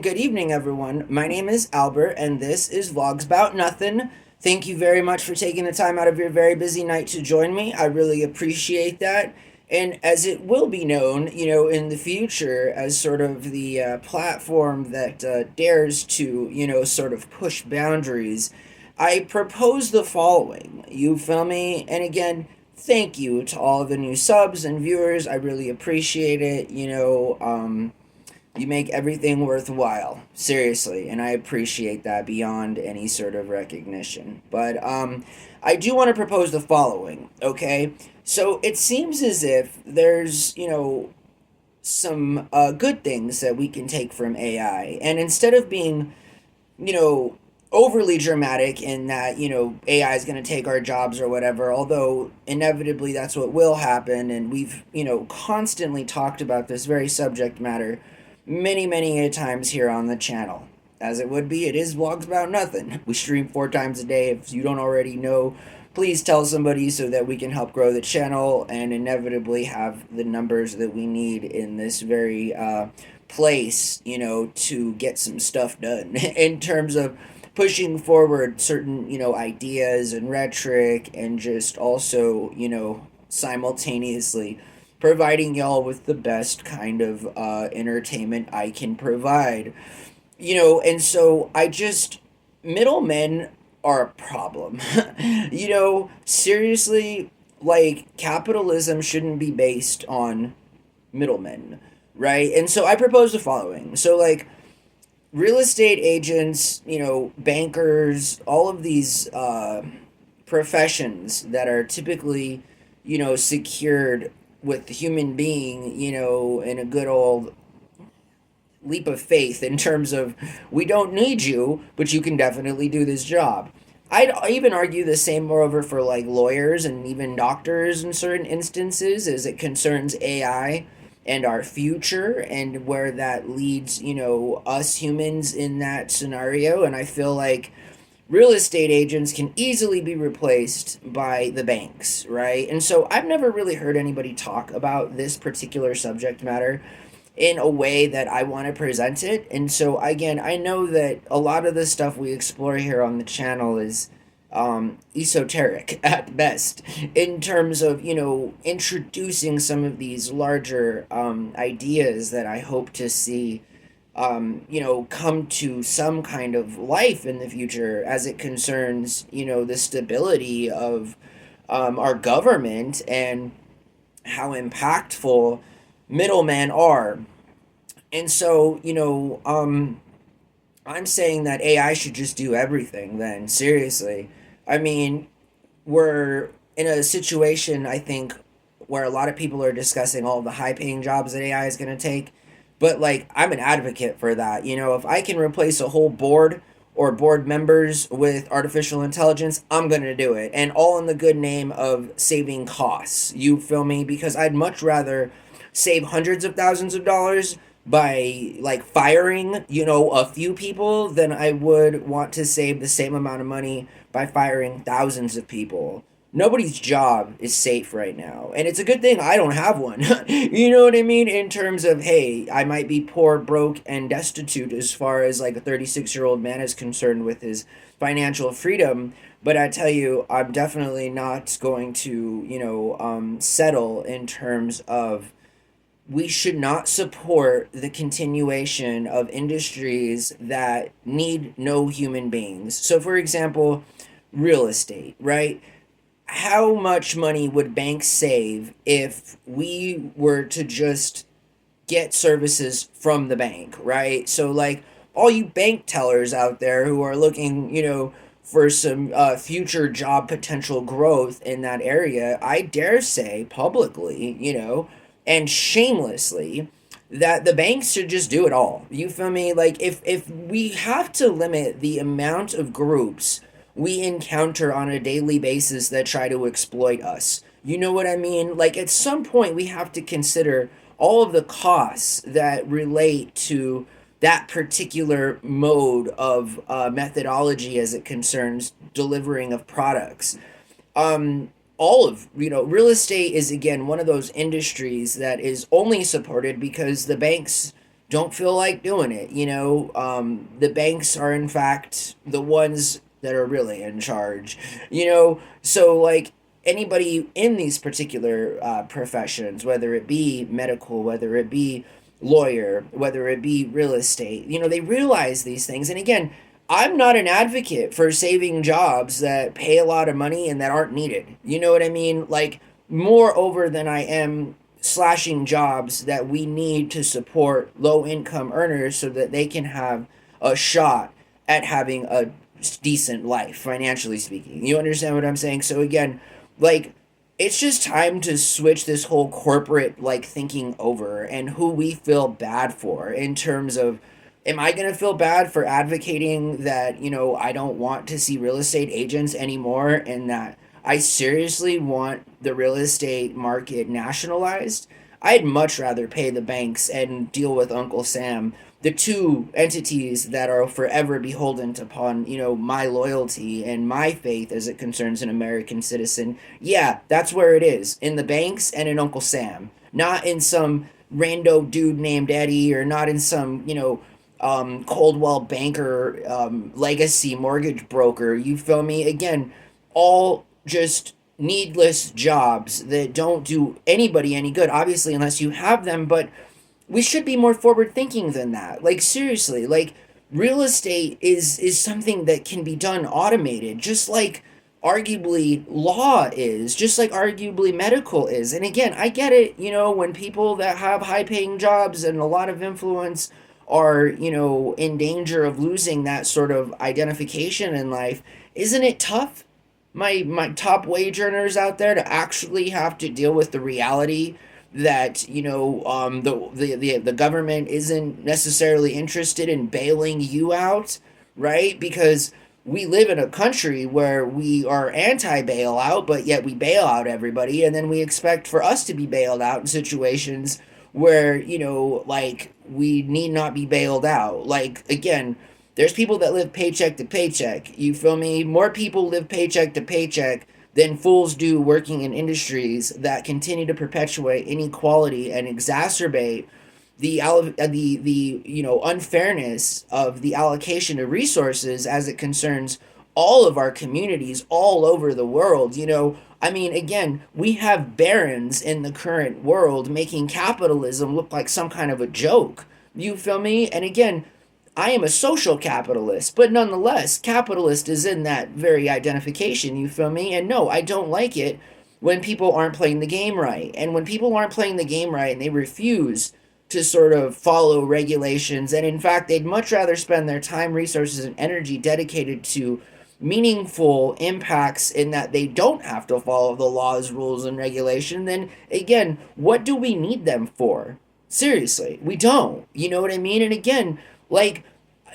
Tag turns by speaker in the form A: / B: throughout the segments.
A: Good evening, everyone. My name is Albert, and this is VlogsBoutNothin. Thank you very much for taking the time out of your very busy night to join me. I really appreciate that. And as it will be known, in the future, as sort of the platform that dares to, sort of push boundaries, I propose the following. You feel me? And again, thank you to all of the new subs and viewers. I really appreciate it. You make everything worthwhile, seriously, and I appreciate that beyond any sort of recognition. But I do want to propose the following, okay? So it seems as if there's, some good things that we can take from AI, and instead of being, you know, overly dramatic in that, AI is going to take our jobs or whatever, although inevitably that's what will happen, and we've, constantly talked about this very subject matter many, many a times here on the channel. As it would be, it is Vlogs About Nothing. We stream 4 times a day. If you don't already know, please tell somebody so that we can help grow the channel and inevitably have the numbers that we need in this very place, to get some stuff done in terms of pushing forward certain, ideas and rhetoric, and just also, simultaneously providing y'all with the best kind of entertainment I can provide. And so middlemen are a problem. Seriously, like, capitalism shouldn't be based on middlemen, right? And so I propose the following. So, like, real estate agents, bankers, all of these professions that are typically, secured with the human being, in a good old leap of faith in terms of we don't need you, but you can definitely do this job. I'd even argue the same, moreover, for like lawyers and even doctors in certain instances as it concerns AI and our future and where that leads, us humans in that scenario. And I feel like real estate agents can easily be replaced by the banks, right? And so I've never really heard anybody talk about this particular subject matter in a way that I want to present it. And so, again, I know that a lot of the stuff we explore here on the channel is esoteric at best in terms of, introducing some of these larger ideas that I hope to see come to some kind of life in the future as it concerns, the stability of our government and how impactful middlemen are. And so, I'm saying that AI should just do everything then, seriously. I mean, we're in a situation, I think, where a lot of people are discussing all the high paying jobs that AI is going to take. But, like, I'm an advocate for that. If I can replace a whole board or board members with artificial intelligence, I'm going to do it. And all in the good name of saving costs. You feel me? Because I'd much rather save hundreds of thousands of dollars by, like, firing, a few people than I would want to save the same amount of money by firing thousands of people. Nobody's job is safe right now. And it's a good thing I don't have one. You know what I mean? In terms of, hey, I might be poor, broke, and destitute as far as like a 36-year-old man is concerned with his financial freedom. But I tell you, I'm definitely not going to, settle in terms of we should not support the continuation of industries that need no human beings. So, for example, real estate, right? How much money would banks save if we were to just get services from the bank, right? So, like, all you bank tellers out there who are looking, for some future job potential growth in that area, I dare say publicly, and shamelessly, that the banks should just do it all. You feel me? Like, if we have to limit the amount of groups we encounter on a daily basis that try to exploit us. You know what I mean? Like, at some point, we have to consider all of the costs that relate to that particular mode of methodology as it concerns delivering of products. All of, real estate is, again, one of those industries that is only supported because the banks don't feel like doing it. The banks are in fact the ones that are really in charge. So like anybody in these particular professions, whether it be medical, whether it be lawyer, whether it be real estate, they realize these things. And again, I'm not an advocate for saving jobs that pay a lot of money and that aren't needed. You know what I mean? Like, moreover than I am slashing jobs that we need to support low income earners so that they can have a shot at having a decent life, financially speaking. You understand what I'm saying? So, again, like, it's just time to switch this whole corporate like thinking over and who we feel bad for in terms of, am I going to feel bad for advocating that, I don't want to see real estate agents anymore and that I seriously want the real estate market nationalized? I'd much rather pay the banks and deal with Uncle Sam, the two entities that are forever beholden upon, my loyalty and my faith as it concerns an American citizen. Yeah, that's where it is, in the banks and in Uncle Sam, not in some rando dude named Eddie, or not in some, Coldwell banker, legacy mortgage broker. You feel me? Again, all just needless jobs that don't do anybody any good, obviously, unless you have them. But we should be more forward thinking than that. Like, seriously, like, real estate is something that can be done automated, just like arguably law is, just like arguably medical is. And again, I get it, when people that have high paying jobs and a lot of influence are, in danger of losing that sort of identification in life. Isn't it tough, my top wage earners out there, to actually have to deal with the reality that, the government isn't necessarily interested in bailing you out, right? Because we live in a country where we are anti bailout, but yet we bail out everybody, and then we expect for us to be bailed out in situations where, like, we need not be bailed out. Like, again, there's people that live paycheck to paycheck. You feel me? More people live paycheck to paycheck than fools do working in industries that continue to perpetuate inequality and exacerbate the unfairness of the allocation of resources as it concerns all of our communities all over the world. I mean, again, we have barons in the current world making capitalism look like some kind of a joke. You feel me? And again, I am a social capitalist, but nonetheless, capitalist is in that very identification, you feel me? And no, I don't like it when people aren't playing the game right. And when people aren't playing the game right and they refuse to sort of follow regulations, and in fact, they'd much rather spend their time, resources, and energy dedicated to meaningful impacts in that they don't have to follow the laws, rules, and regulation, then again, what do we need them for? Seriously, we don't. You know what I mean? And again, like,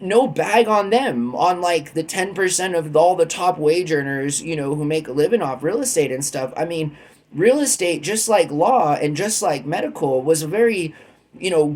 A: no bag on them, on like the 10% of all the top wage earners, who make a living off real estate and stuff. I mean, real estate, just like law and just like medical, was a very,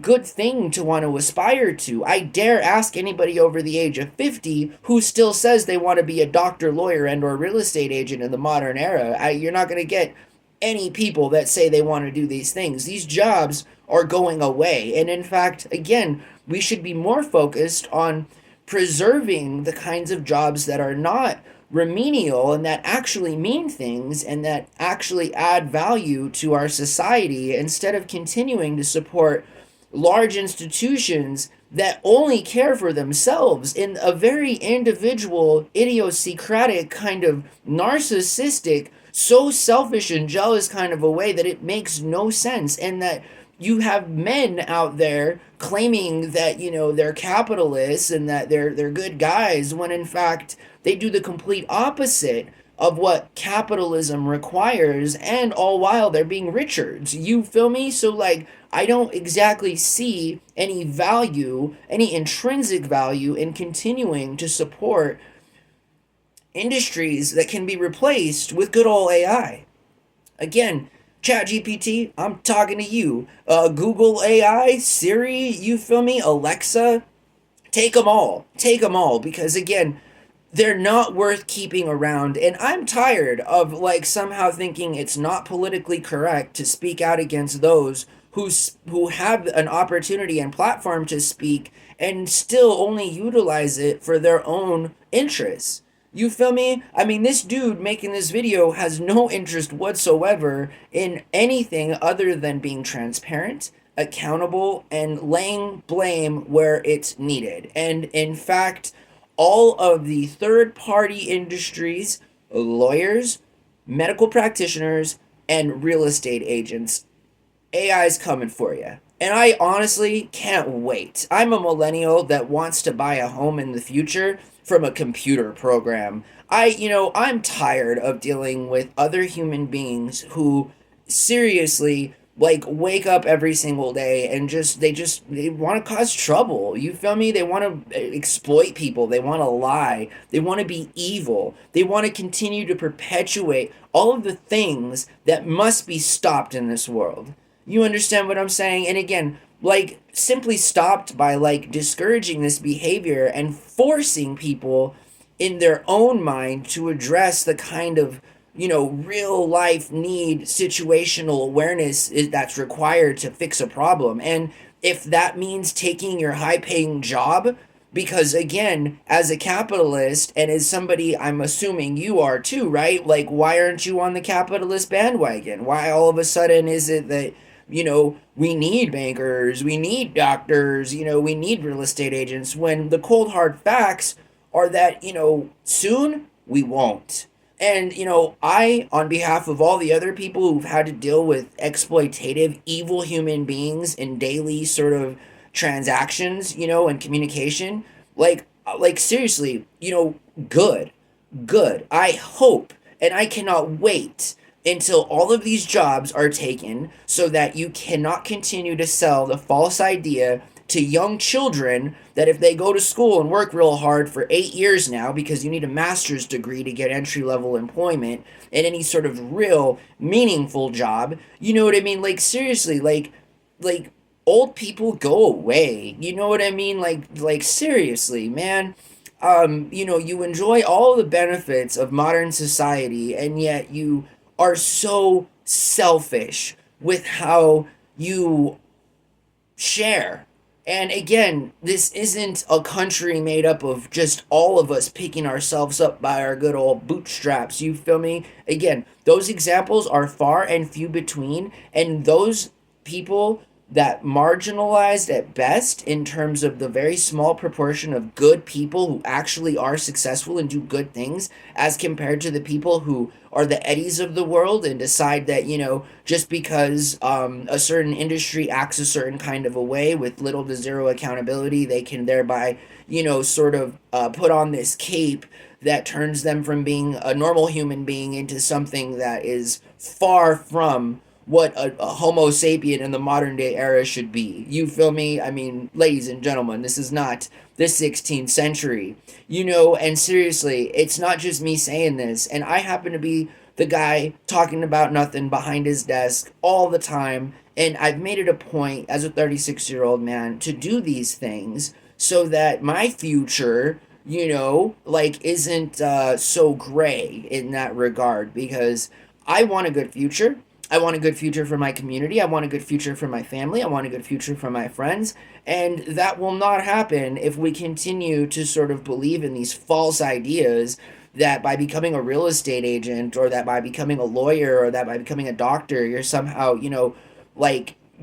A: good thing to want to aspire to. I dare ask anybody over the age of 50 who still says they want to be a doctor, lawyer, and or real estate agent in the modern era. You're not going to get any people that say they want to do these things. These jobs are going away. And in fact, again, we should be more focused on preserving the kinds of jobs that are not remedial and that actually mean things and that actually add value to our society, instead of continuing to support large institutions that only care for themselves in a very individual, idiosyncratic, kind of narcissistic, so selfish and jealous kind of a way that it makes no sense. And that you have men out there claiming that, they're capitalists and that they're good guys, when in fact they do the complete opposite of what capitalism requires, and all while they're being Richards. You feel me? So like, I don't exactly see any value, any intrinsic value, in continuing to support industries that can be replaced with good old AI. Again, ChatGPT, I'm talking to you. Google AI, Siri, you feel me? Alexa, take them all. Take them all, because again, they're not worth keeping around. And I'm tired of like somehow thinking it's not politically correct to speak out against those who have an opportunity and platform to speak and still only utilize it for their own interests. You feel me? I mean, this dude making this video has no interest whatsoever in anything other than being transparent, accountable, and laying blame where it's needed. And in fact, all of the third party industries, lawyers, medical practitioners, and real estate agents, AI's coming for you. And I honestly can't wait. I'm a millennial that wants to buy a home in the future from a computer program. I'm tired of dealing with other human beings who seriously like wake up every single day and they want to cause trouble. You feel me? They want to exploit people. They want to lie. They want to be evil. They want to continue to perpetuate all of the things that must be stopped in this world. You understand what I'm saying? And again, like simply stopped by like discouraging this behavior and forcing people in their own mind to address the kind of real life need situational awareness that's required to fix a problem. And if that means taking your high paying job, because again, as a capitalist and as somebody, I'm assuming you are too, right? Like, why aren't you on the capitalist bandwagon? Why all of a sudden is it that we need bankers, we need doctors, we need real estate agents, when the cold hard facts are that, soon we won't. And, on behalf of all the other people who've had to deal with exploitative, evil human beings in daily sort of transactions, and communication, like seriously, good, good. I hope, and I cannot wait until all of these jobs are taken so that you cannot continue to sell the false idea to young children that if they go to school and work real hard for 8 years now, because you need a master's degree to get entry level employment in any sort of real meaningful job, you know what I mean? Like seriously, like old people go away. You know what I mean? Like seriously, man. You enjoy all the benefits of modern society, and yet you are so selfish with how you share. And again, this isn't a country made up of just all of us picking ourselves up by our good old bootstraps. You feel me? Again, those examples are far and few between, and those people that marginalized at best in terms of the very small proportion of good people who actually are successful and do good things as compared to the people who are the eddies of the world and decide that just because a certain industry acts a certain kind of a way with little to zero accountability, they can thereby sort of put on this cape that turns them from being a normal human being into something that is far from what a Homo sapien in the modern day era should be. You feel me? I mean, ladies and gentlemen, this is not the 16th century. And seriously, it's not just me saying this. And I happen to be the guy talking about nothing behind his desk all the time. And I've made it a point as a 36-year-old man to do these things so that my future, isn't so gray in that regard, because I want a good future. I want a good future for my community. I want a good future for my family. I want a good future for my friends. And that will not happen if we continue to sort of believe in these false ideas that by becoming a real estate agent, or that by becoming a lawyer, or that by becoming a doctor, you're somehow,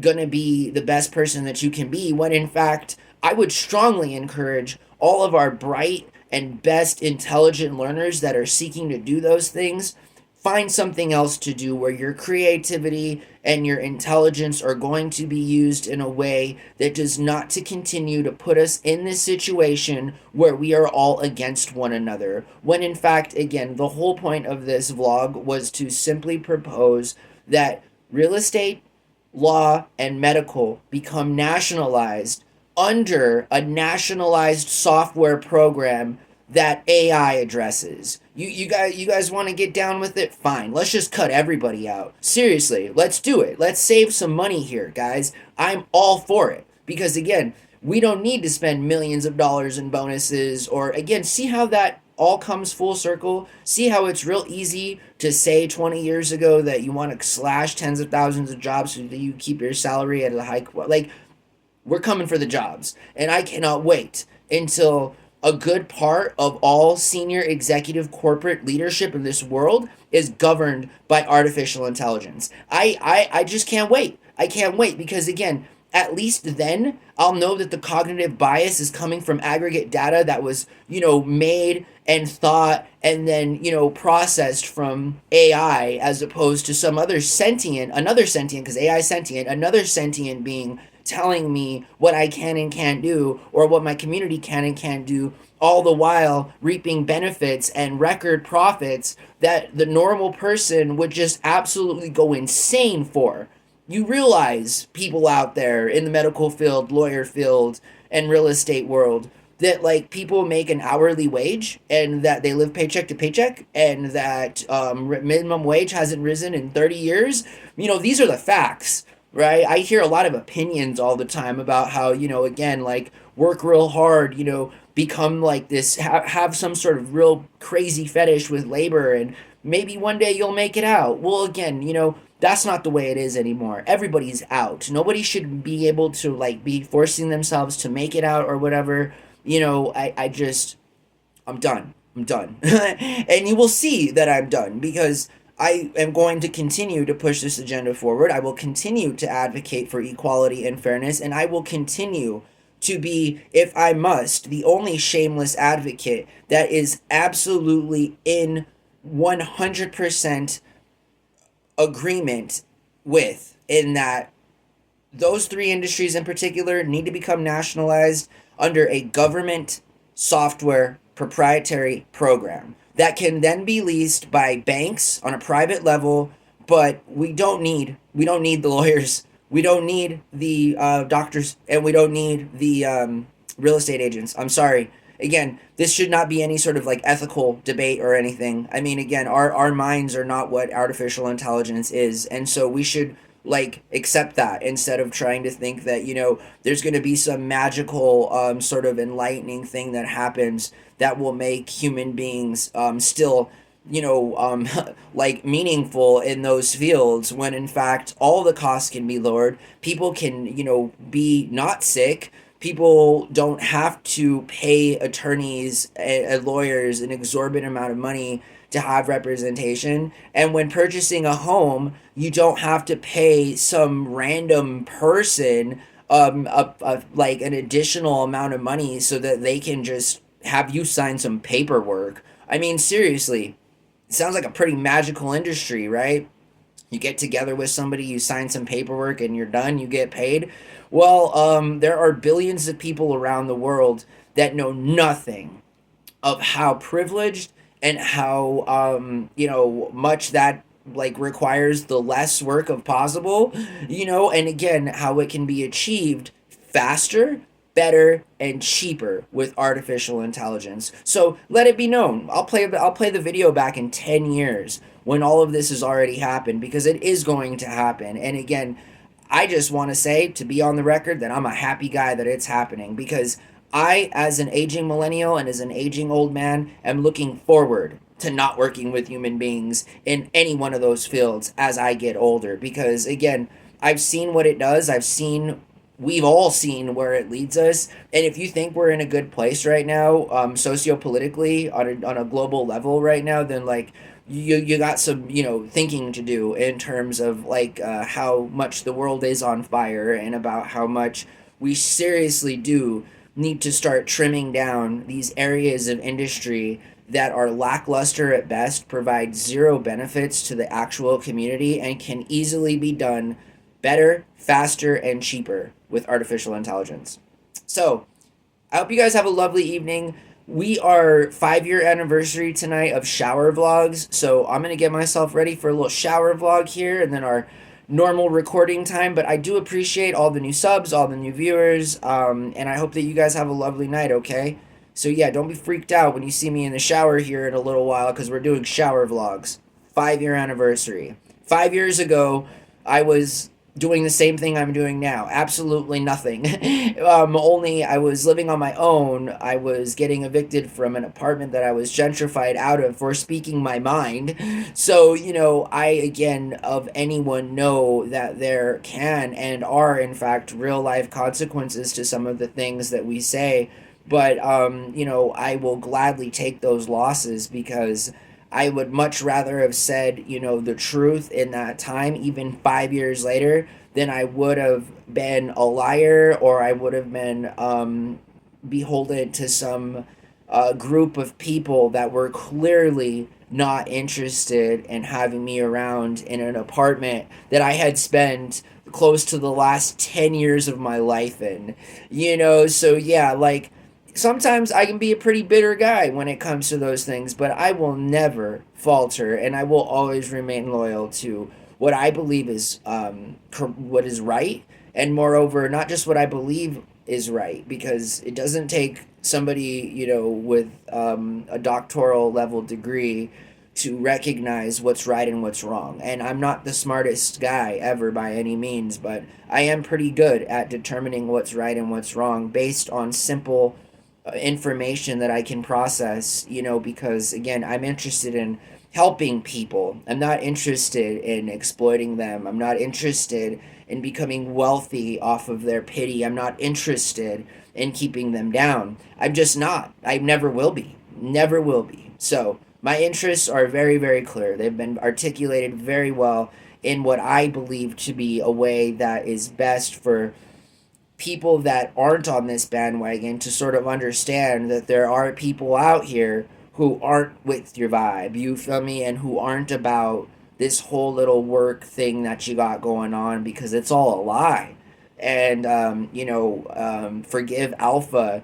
A: gonna be the best person that you can be, when in fact, I would strongly encourage all of our bright and best intelligent learners that are seeking to do those things, find something else to do where your creativity and your intelligence are going to be used in a way that does not to continue to put us in this situation where we are all against one another. When in fact, again, the whole point of this vlog was to simply propose that real estate, law, and medical become nationalized under a nationalized software program that AI addresses. You guys want to get down with it? Fine. Let's just cut everybody out. Seriously, let's do it. Let's save some money here, guys. I'm all for it. Because again, we don't need to spend millions of dollars in bonuses, or again, see how that all comes full circle. See how it's real easy to say 20 years ago that you want to slash tens of thousands of jobs so that you keep your salary at a high like we're coming for the jobs. And I cannot wait until a good part of all senior executive corporate leadership in this world is governed by artificial intelligence. I just can't wait. I can't wait because, again, at least then I'll know that the cognitive bias is coming from aggregate data that was, made and thought and then, processed from AI as opposed to some another sentient, because AI is sentient, another sentient being telling me what I can and can't do or what my community can and can't do, all the while reaping benefits and record profits that the normal person would just absolutely go insane for. You realize, people out there in the medical field, lawyer field, and real estate world, that like people make an hourly wage and that they live paycheck to paycheck and that minimum wage hasn't risen in 30 years. These are the facts, right? I hear a lot of opinions all the time about how, again, like work real hard, become like this, have some sort of real crazy fetish with labor, and maybe one day you'll make it out. Well, again, that's not the way it is anymore. Everybody's out. Nobody should be able to like be forcing themselves to make it out or whatever. I'm done. I'm done. And you will see that I'm done because I am going to continue to push this agenda forward. I will continue to advocate for equality and fairness, and I will continue to be, if I must, the only shameless advocate that is absolutely in 100% agreement with, in that those three industries in particular need to become nationalized under a government software proprietary program that can then be leased by banks on a private level. But we don't need the lawyers, we don't need the doctors, and we don't need the real estate agents. I'm sorry. Again, this should not be any sort of like ethical debate or anything. I mean, again, our minds are not what artificial intelligence is, and so we should like accept that instead of trying to think that there's going to be some magical sort of enlightening thing that happens that will make human beings still like meaningful in those fields, when in fact all the costs can be lowered. People can be not sick. People don't have to pay attorneys and lawyers an exorbitant amount of money to have representation. And when purchasing a home, you don't have to pay some random person like an additional amount of money so that they can just have you sign some paperwork. I mean, seriously, it sounds like a pretty magical industry, right? You get together with somebody, you sign some paperwork, and you're done, you get paid. Well, there are billions of people around the world that know nothing of how privileged and how much that like requires the less work of possible, and again how it can be achieved faster, better, and cheaper with artificial intelligence. So let it be known, I'll play the video back in 10 years when all of this has already happened, because it is going to happen. And again, I just want to say, to be on the record, that I'm a happy guy that it's happening, because I, as an aging millennial and as an aging old man, am looking forward to not working with human beings in any one of those fields as I get older. Because again, I've seen what it does. We've all seen where it leads us. And if you think we're in a good place right now, sociopolitically, on a global level right now, then like you got some thinking to do in terms of like how much the world is on fire, and about how much we seriously do need to start trimming down these areas of industry that are lackluster at best, provide zero benefits to the actual community, and can easily be done better, faster, and cheaper with artificial intelligence. So I hope you guys have a lovely evening. We are 5-year anniversary tonight of shower vlogs, so I'm gonna get myself ready for a little shower vlog here, and then our normal recording time. But I do appreciate all the new subs, all the new viewers, and I hope that you guys have a lovely night. Okay, so yeah, don't be freaked out when you see me in the shower here in a little while, because we're doing shower vlogs. 5-year anniversary. 5 years ago, I was doing the same thing I'm doing now. Absolutely nothing. Only I was living on my own. I was getting evicted from an apartment that I was gentrified out of for speaking my mind. So, I, again, of anyone, know that there can and are, in fact, real life consequences to some of the things that we say. But, I will gladly take those losses because I would much rather have said, the truth in that time, even 5 years later, than I would have been a liar, or I would have been beholden to some group of people that were clearly not interested in having me around in an apartment that I had spent close to the last 10 years of my life in. So yeah, like, sometimes I can be a pretty bitter guy when it comes to those things, but I will never falter, and I will always remain loyal to what I believe is what is right, and moreover, not just what I believe is right, because it doesn't take somebody with a doctoral level degree to recognize what's right and what's wrong. And I'm not the smartest guy ever by any means, but I am pretty good at determining what's right and what's wrong based on simple information that I can process, because again, I'm interested in helping people. I'm not interested in exploiting them. I'm not interested in becoming wealthy off of their pity. I'm not interested in keeping them down. I'm just not. I never will be. Never will be. So, my interests are very, very clear. They've been articulated very well in what I believe to be a way that is best for people that aren't on this bandwagon to sort of understand that there are people out here who aren't with your vibe, you feel me, and who aren't about this whole little work thing that you got going on, because it's all a lie. And forgive alpha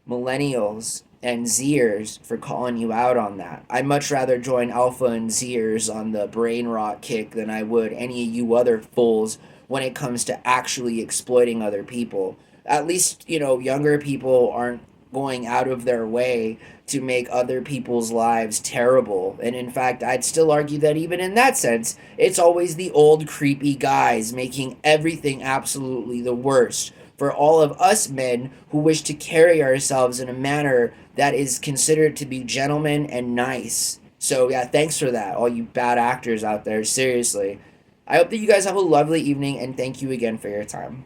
A: millennials and Zers for calling you out on that. I'd much rather join Alpha and Zers on the brain rot kick than I would any of you other fools when it comes to actually exploiting other people. At least, younger people aren't going out of their way to make other people's lives terrible. And in fact, I'd still argue that even in that sense, it's always the old creepy guys making everything absolutely the worst for all of us men who wish to carry ourselves in a manner that is considered to be gentleman and nice. So, yeah, thanks for that, all you bad actors out there. Seriously. I hope that you guys have a lovely evening, and thank you again for your time.